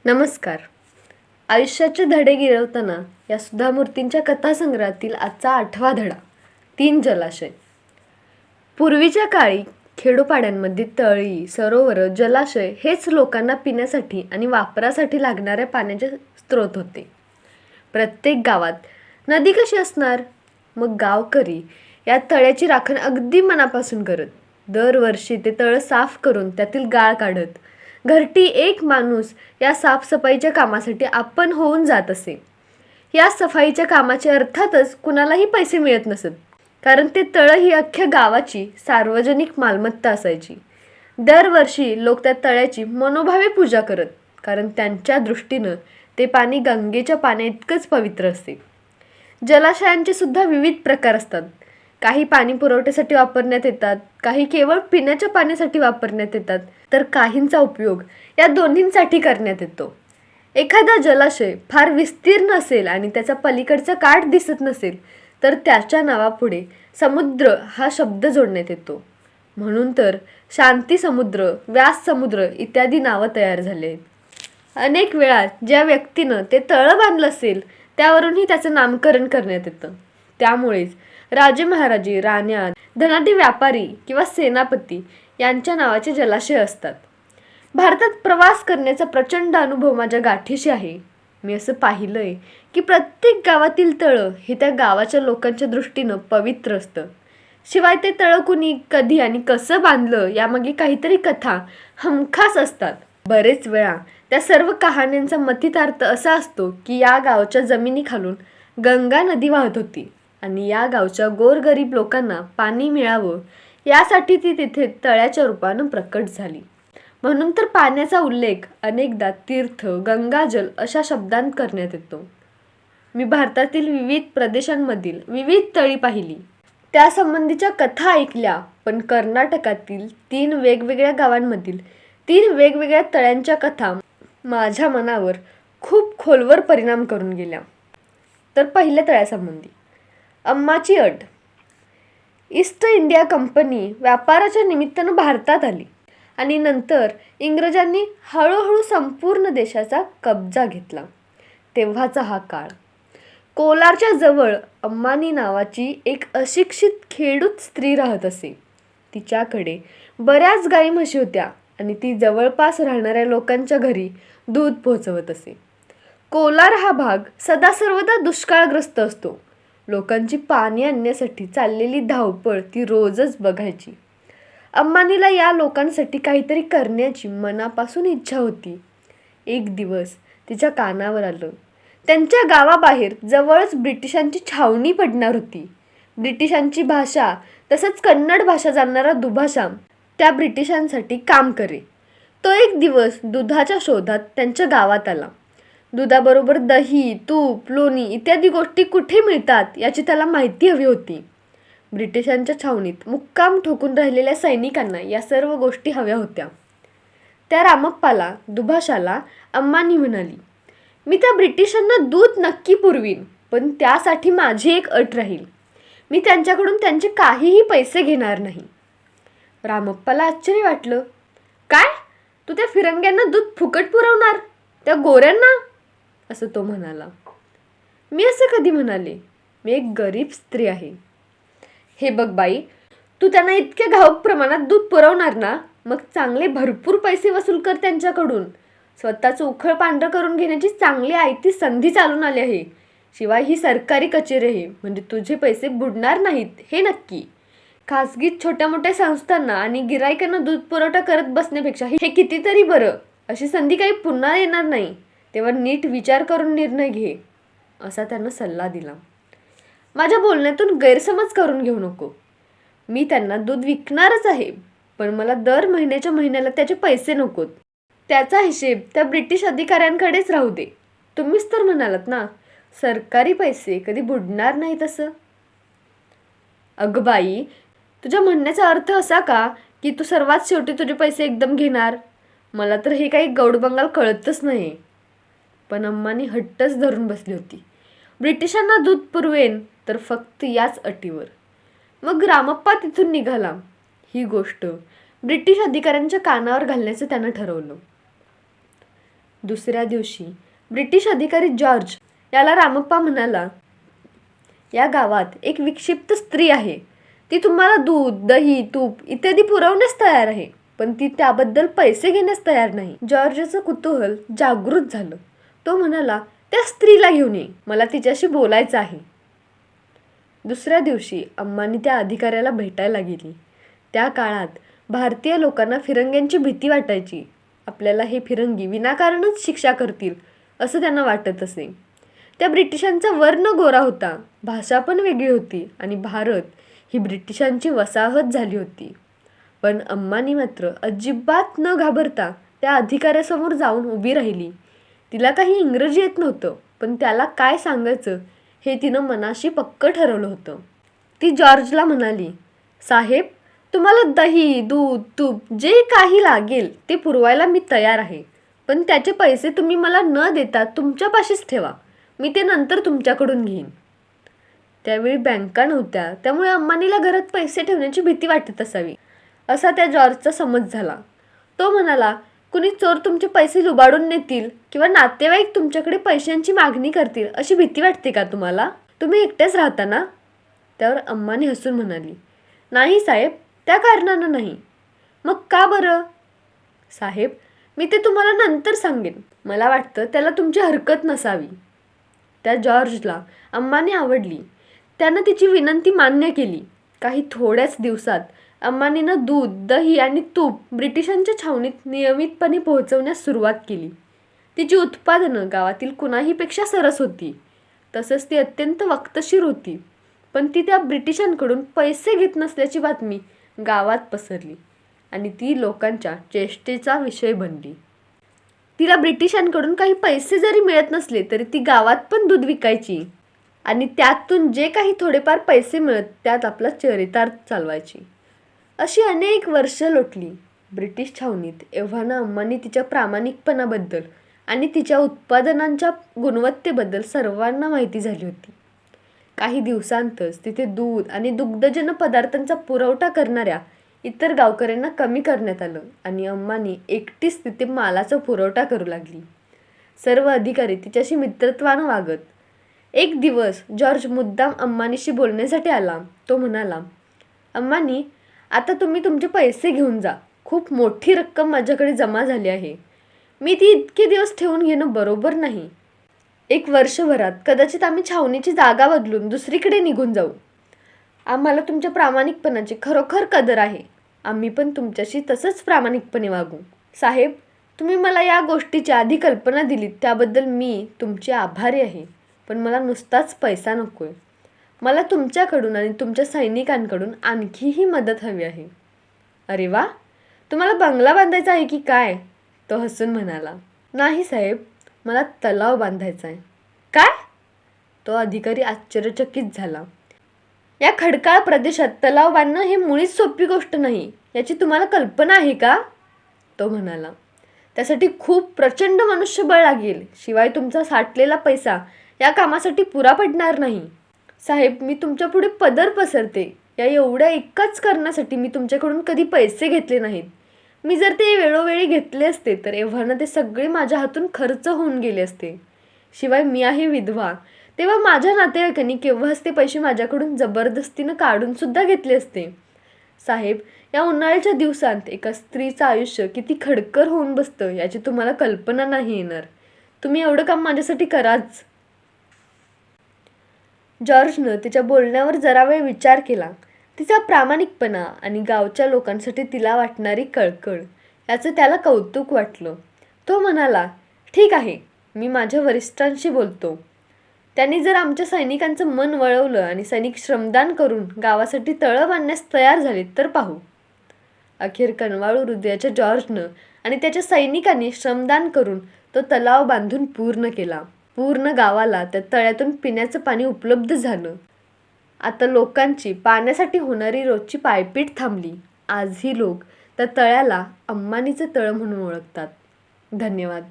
नमस्कार. आयुष्याचे धडे गिरवताना या सुधा मूर्तींच्या कथासंग्रहातील आजचा 8वा धडा. 3 जलाशय. पूर्वीच्या काळी खेडोपाड्यांमध्ये तळी, सरोवर, जलाशय हेच लोकांना पिण्यासाठी आणि वापरासाठी लागणाऱ्या पाण्याचे स्रोत होते. प्रत्येक गावात नदी कशी असणार? मग गावकरी या तळ्याची राखण अगदी मनापासून करत. दरवर्षी ते तळ साफ करून त्यातील गाळ काढत. घरटी एक माणूस या साफसफाईच्या कामासाठी आपण होऊन जात असे. या सफाईच्या कामाचे अर्थातच कुणालाही पैसे मिळत नसत, कारण ते तळं ही अख्ख्या गावाची सार्वजनिक मालमत्ता असायची. दरवर्षी लोक त्या तळ्याची मनोभावे पूजा करत, कारण त्यांच्या दृष्टीनं ते पाणी गंगेच्या पाण्याइतकंच पवित्र असते. जलाशयांचे सुद्धा विविध प्रकार असतात. काही पाणी पुरवठ्यासाठी वापरण्यात येतात, काही केवळ पिण्याच्या पाण्यासाठी वापरण्यात येतात, तर काहींचा उपयोग या दोन्हींसाठी करण्यात येतो. एखादा जलाशय फार विस्तीर्ण असेल आणि त्याचा पलीकडचा काठ दिसत नसेल, तर त्याच्या नावापुढे समुद्र हा शब्द जोडण्यात येतो. म्हणून तर शांती समुद्र, व्यास समुद्र इत्यादी नावं तयार झाले आहेत. अनेक वेळा ज्या व्यक्तीनं ते तळं बांधलं असेल त्यावरूनही त्याचं नामकरण करण्यात येतं. त्यामुळेच राजे महाराजे, राण्या, धनाढ्य व्यापारी किंवा सेनापती यांच्या नावाचे जलाशय असतात. भारतात प्रवास करण्याचा प्रचंड अनुभव माझ्या गाठीशी आहे. मी असं पाहिलंय की प्रत्येक गावातील तळं हे त्या गावाच्या लोकांच्या दृष्टीनं पवित्र असतं. शिवाय ते तळं कुणी, कधी आणि कसं बांधलं यामागे काहीतरी कथा हमखास असतात. बरेच वेळा त्या सर्व कहाण्यांचा मथितार्थ असा असतो की या गावच्या जमिनीखालून गंगा नदी वाहत होती आणि या गावच्या गोरगरीब लोकांना पाणी मिळावं यासाठी ती तिथे तळ्याच्या रूपानं प्रकट झाली. म्हणून तर पाण्याचा उल्लेख अनेकदा तीर्थ, गंगाजल अशा शब्दांत करण्यात येतो. मी भारतातील विविध प्रदेशांमधील विविध तळी पाहिली, त्यासंबंधीच्या कथा ऐकल्या, पण कर्नाटकातील 3 वेगवेगळ्या गावांमधील 3 वेगवेगळ्या तळ्यांच्या कथा माझ्या मनावर खूप खोलवर परिणाम करून गेल्या. तर पहिल्या तळ्यासंबंधी अम्माची अट. ईस्ट इंडिया कंपनी व्यापाराच्या निमित्तानं भारतात आली आणि नंतर इंग्रजांनी हळूहळू संपूर्ण देशाचा कब्जा घेतला. तेव्हाचा हा काळ. कोलारच्या जवळ अम्मानी नावाची एक अशिक्षित खेडूत स्त्री राहत असे. तिच्याकडे बऱ्याच गाई म्हशी होत्या आणि ती जवळपास राहणाऱ्या लोकांच्या घरी दूध पोहोचवत असे. कोलार हा भाग सदा सर्वदा दुष्काळग्रस्त असतो. लोकांची पाणी आणण्यासाठी चाललेली धावपळ ती रोजच बघायची. अम्मानीला या लोकांसाठी काहीतरी करण्याची मनापासून इच्छा होती. एक दिवस तिच्या कानावर आलं, त्यांच्या गावाबाहेर जवळच ब्रिटिशांची छावणी पडणार होती. ब्रिटिशांची भाषा तसंच कन्नड भाषा जाणणारा दुभाषा त्या ब्रिटिशांसाठी काम करे. तो एक दिवस दुधाच्या शोधात त्यांच्या गावात आला. दुधाबरोबर दही, तूप, लोणी इत्यादी गोष्टी कुठे मिळतात याची त्याला माहिती हवी होती. ब्रिटिशांच्या छावणीत मुक्काम ठोकून राहिलेल्या सैनिकांना या सर्व गोष्टी हव्या होत्या. त्या रामप्पाला, दुभाषाला अम्मानी म्हणाली, मी त्या ब्रिटिशांना दूध नक्की पुरवीन, पण त्यासाठी माझी एक अट राहील. मी त्यांच्याकडून त्यांचे काहीही पैसे घेणार नाही. रामप्पाला आश्चर्य वाटलं. काय? तू त्या फिरंग्यांना दूध फुकट पुरवणार? त्या गोऱ्यांना? असं तो म्हणाला. मी असं कधी म्हणाले? मी एक गरीब स्त्री आहे. हे बघ बाई, तू त्यांना इतक्या घाऊक प्रमाणात दूध पुरवणार ना, मग चांगले भरपूर पैसे वसूल कर त्यांच्याकडून. स्वतःचं उखळ पांढरं करून घेण्याची चांगली आयती संधी चालून आली आहे. शिवाय ही सरकारी कचेरी आहे, म्हणजे तुझे पैसे बुडणार नाहीत हे नक्की. खासगीत छोट्या मोठ्या संस्थांना आणि गिरायकांना दूध पुरवठा करत बसण्यापेक्षा हे कितीतरी बरं. अशी संधी काही पुन्हा येणार नाही, तेव्हा नीट विचार करून निर्णय घे, असा त्यानं सल्ला दिला. माझ्या बोलण्यातून गैरसमज करून घेऊ नको. मी त्यांना दूध विकणारच आहे, पण मला दर महिन्याच्या महिन्याला त्याचे पैसे नकोत. त्याचा हिशेब त्या ब्रिटिश अधिकाऱ्यांकडेच राहू दे. तुम्हीच तर म्हणालात ना, सरकारी पैसे कधी बुडणार नाहीत असं. अगं बाई, तुझ्या म्हणण्याचा अर्थ असा का की तू सर्वात शेवटी तुझे पैसे एकदम घेणार? मला तर हे काही गौडबंगाल कळतच नाही. पण अम्मानी हट्टच धरून बसली होती. ब्रिटिशांना दूध पुरवेन, तर फक्त याच अटीवर. मग रामप्पा तिथून निघाला. ही गोष्ट ब्रिटिश अधिकाऱ्यांच्या कानावर घालण्याचं त्यानं ठरवलं. दुसऱ्या दिवशी ब्रिटिश अधिकारी जॉर्ज याला रामप्पा म्हणाला, या गावात एक विक्षिप्त स्त्री आहे. ती तुम्हाला दूध, दही, तूप इत्यादी पुरवण्यास तयार आहे, पण ती त्याबद्दल पैसे घेण्यास तयार नाही. जॉर्जचं कुतूहल जागृत झालं. तो म्हणाला, त्या स्त्रीला घेऊन ये, मला तिच्याशी बोलायचं आहे. दुसऱ्या दिवशी अम्मानी त्या अधिकाऱ्याला भेटायला गेली. त्या काळात भारतीय लोकांना फिरंग्यांची भीती वाटायची. आपल्याला हे फिरंगी विनाकारणच शिक्षा करतील असं त्यांना वाटत असे. त्या ब्रिटिशांचा वर्ण गोरा होता, भाषा पण वेगळी होती आणि भारत ही ब्रिटिशांची वसाहत झाली होती. पण अम्मानी मात्र अजिबात न घाबरता त्या अधिकाऱ्यासमोर जाऊन उभी राहिली. तिला काही इंग्रजी येत नव्हतं, पण त्याला काय सांगायचं हे तिनं मनाशी पक्क ठरवलं होतं. ती जॉर्जला म्हणाली, साहेब, तुम्हाला दही, दूध, तूप जे काही लागेल ते पुरवायला मी तयार आहे, पण त्याचे पैसे तुम्ही मला न देता तुमच्यापाशीच ठेवा. मी ते नंतर तुमच्याकडून घेईन. त्यावेळी बँका नव्हत्या, त्यामुळे अम्मानीला घरात पैसे ठेवण्याची भीती वाटत असावी असा त्या जॉर्जचा समज झाला. तो म्हणाला, कुणी चोर तुमचे पैसे लुबाडून नेतील किंवा नातेवाईक तुमच्याकडे पैशांची मागणी करतील अशी भीती वाटते का तुम्हाला? तुम्ही एकटेच राहता ना? त्यावर अम्मानी हसून म्हणाली, नाही साहेब, त्या कारणानं नाही. मग का बरं? साहेब, मी ते तुम्हाला नंतर सांगेन. मला वाटतं त्याला तुमची हरकत नसावी. त्या जॉर्जला अम्मानी आवडली. त्यानं तिची विनंती मान्य केली. काही थोड्याच दिवसात अम्मानीनं दूध, दही आणि तूप ब्रिटिशांच्या छावणीत नियमितपणे पोहोचवण्यास सुरुवात केली. तिची उत्पादनं गावातील कुणाहीपेक्षा सरस होती. तसंच ती अत्यंत वक्तशीर होती. पण ती त्या ब्रिटिशांकडून पैसे घेत नसल्याची बातमी गावात पसरली आणि ती लोकांच्या चेष्टेचा विषय बनली. तिला ब्रिटिशांकडून काही पैसे जरी मिळत नसले तरी ती गावात पण दूध विकायची आणि त्यातून जे काही थोडेफार पैसे मिळत त्यात आपला चरितार्थ चालवायची. अशी अनेक वर्ष लोटली. ब्रिटिश छावणीत एव्हाना अम्मानी तिच्या प्रामाणिकपणाबद्दल आणि तिच्या उत्पादनांच्या गुणवत्तेबद्दल सर्वांना माहिती झाली होती. काही दिवसांतच तिथे दूध आणि दुग्धजन्य पदार्थांचा पुरवठा करणाऱ्या इतर गावकऱ्यांना कमी करण्यात आलं आणि अम्मानी एकटीच तिथे मालाचा पुरवठा करू लागली. सर्व अधिकारी तिच्याशी मित्रत्वानं वागत. एक दिवस जॉर्ज मुद्दाम अम्मानीशी बोलण्यासाठी आला. तो म्हणाला, अम्मानी, आता तुम्ही तुमचे पैसे घेऊन जा. खूप मोठी रक्कम माझ्याकडे जमा झाली आहे. मी ती इतके दिवस ठेवून घेणं बरोबर नाही. एक वर्षभरात कदाचित आम्ही छावणीची जागा बदलून दुसरीकडे निघून जाऊ. आम्हाला तुमच्या प्रामाणिकपणाची खरोखर कदर आहे. आम्ही पण तुमच्याशी तसंच प्रामाणिकपणे वागू. साहेब, तुम्ही मला या गोष्टीची आधी कल्पना दिलीत त्याबद्दल मी तुमचे आभारी आहे. पण मला नुसताच पैसा नको आहे. मला तुमच्याकडून आणि तुमच्या सैनिकांकडून आणखीही मदत हवी आहे. अरे वा, तुम्हाला बंगला बांधायचा आहे की काय? तो हसून म्हणाला, नाही साहेब, मला तलाव बांधायचा आहे. काय? तो अधिकारी आश्चर्यचकित झाला. या खडकाळ प्रदेशात तलाव बांधणं हे मुळीच सोपी गोष्ट नाही, याची तुम्हाला कल्पना आहे का? तो म्हणाला, त्यासाठी खूप प्रचंड मनुष्यबळ लागेल. शिवाय तुमचा साठलेला पैसा या कामासाठी पुरा पडणार नाही. साहेब, मी तुमच्या पुढे पदर पसरते. या एवढ्या एकाच कारणासाठी मी तुमच्याकडून कधी पैसे घेतले नाहीत. मी जर ते वेळोवेळी घेतले असते तर एव्हाना ते सगळे माझ्या हातून खर्च होऊन गेले असते. शिवाय मी आहे विधवा, तेव्हा माझ्या नातेवाईकांनी केव्हाच ते पैसे माझ्याकडून जबरदस्तीनं काढून सुद्धा घेतले असते. साहेब, या उन्हाळ्याच्या दिवसांत एका स्त्रीचं आयुष्य किती खडकर होऊन बसतं याची तुम्हाला कल्पना नाही येणार. तुम्ही एवढं काम माझ्यासाठी कराच. जॉर्जनं तिच्या बोलण्यावर जरा वेळ विचार केला. तिचा प्रामाणिकपणा आणि गावच्या लोकांसाठी तिला वाटणारी कळकळ याचं त्याला कौतुक वाटलं. तो म्हणाला, ठीक आहे, मी माझ्या वरिष्ठांशी बोलतो. त्यांनी जर आमच्या सैनिकांचं मन वळवलं आणि सैनिक श्रमदान करून गावासाठी तळं बांधण्यास तयार झाले तर पाहू. अखेर कनवाळू हृदयाच्या जॉर्जनं आणि त्याच्या सैनिकांनी श्रमदान करून तो तलाव बांधून पूर्ण केला. पूर्ण गावाला त्या तळ्यातून पिण्याचं पाणी उपलब्ध झालं. आता लोकांची पाण्यासाठी होणारी रोजची पायपीट थांबली. आजही लोक त्या तळ्याला अम्मानीचं तळं म्हणून ओळखतात. धन्यवाद.